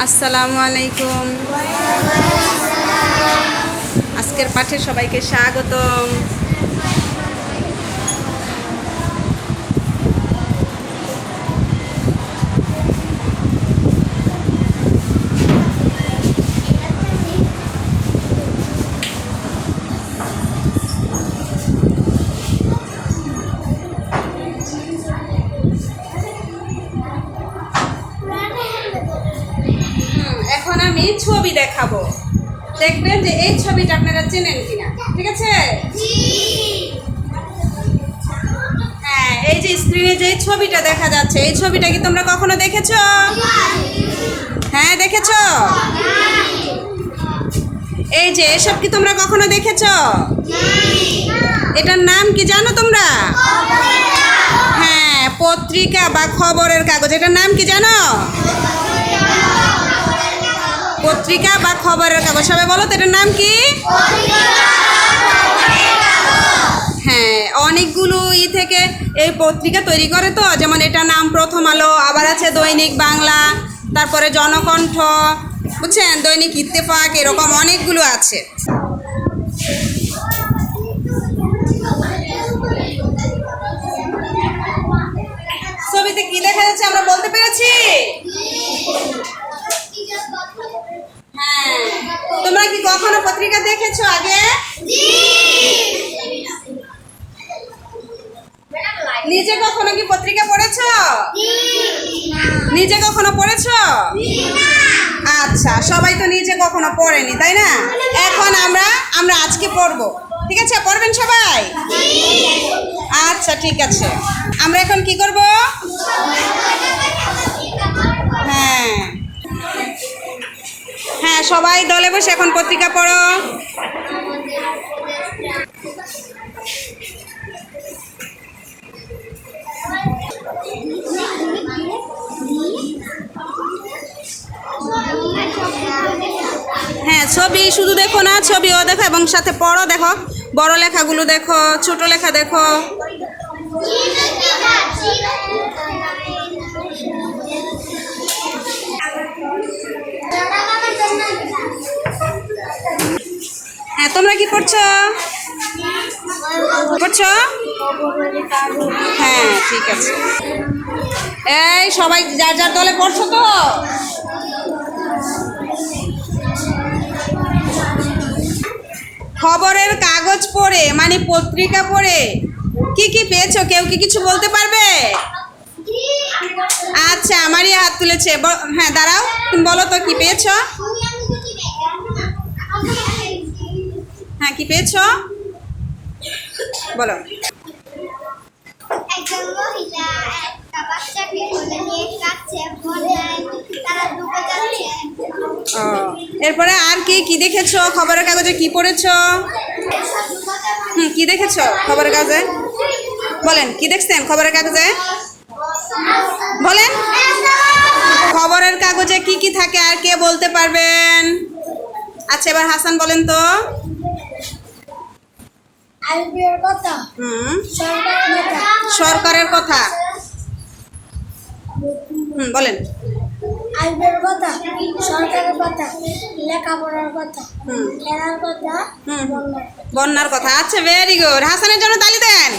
আসসালামু আলাইকুম। আজকের পাঠে সবাইকে স্বাগতম। এখন আমি ছবি দেখাবো, দেখবেন যে এই ছবিটা আপনারা চেনেন কিনা। ঠিক আছে? হ্যাঁ, এই যে স্ক্রিনে যে ছবিটা দেখা যাচ্ছে, এই ছবিটা কি তোমরা কখনো দেখেছো? হ্যাঁ, দেখেছো? এই যে এসব কি তোমরা কখনো দেখেছো? এটার নাম কি জানো তোমরা? হ্যাঁ, পত্রিকা বা খবরের কাগজ। এটার নাম কি জানো? পত্রিকা বা খবরের কাগজ। সবাই বলো তো, এটার নাম কি? হ্যাঁ, অনেকগুলো থেকে এই পত্রিকা তৈরি করে, তো যেমন এটার নাম প্রথম আলো, আবার আছে দৈনিক বাংলা, তারপরে জনকণ্ঠ, বুঝছেন, দৈনিক ইত্তেফাক, এরকম অনেকগুলো আছে। ছবিতে কি দেখা যাচ্ছে আমরা বলতে পেরেছি? হ্যাঁ, তোমরা কি কখনো পত্রিকা দেখেছো আগে? নিজে কখনো কি পত্রিকা পড়েছো? নিজে কখনো পড়েছো? আচ্ছা, সবাই তো নিজে কখনো পড়েনি, তাই না? এখন আমরা আজকে পড়বো। ঠিক আছে, পড়বেন সবাই? আচ্ছা, ঠিক আছে। আমরা এখন কি করব? হ্যাঁ হ্যাঁ, সবাই দলে বসে এখন পত্রিকা পড়ো। হ্যাঁ, ছবি শুধু দেখো না, ছবিও দেখো এবং সাথে পড়ো। দেখো, বড় লেখাগুলো দেখো, ছোট লেখা দেখো। হ্যাঁ, তোমরা কি পড়ছো? পড়ছো? হ্যাঁ, ঠিক আছে। এই সবাই যার যার দলে পড়ছো তো? খবরের কাগজ পড়ে মানে পত্রিকা পড়ে কি কি পেয়েছো? কেউ কি কিছু বলতে পারবে? আচ্ছা, আমারই হাত তুলেছে। হ্যাঁ, দাঁড়াও, তুমি বলো তো কি পেয়েছো? হ্যাঁ, কি পেয়েছো বলো। একজন মহিলা একটা বাচ্চাকে কোলে নিয়ে কাঁদছে, বন্যায় তারা ডুবে যাচ্ছে। এরপরে আর কি কি দেখেছো? খবরের কাগজে কি পড়েছো? কি দেখেছো খবরের কাগজে? বলেন, কি দেখছেন খবরের কাগজে? বলেন, খবরের কাগজে কি কি থাকে আর কে বলতে পারবেন? আচ্ছা, এবার হাসান বলেন তো। আইবির কথা, সরকারের কথা। বলেন। আইবির কথা, সরকারের কথা, লেখাপড়ার কথা, খেলার কথা, বন্যার কথা। আচ্ছা, ভেরি গুড। হাসানের জন্য তালি দেন।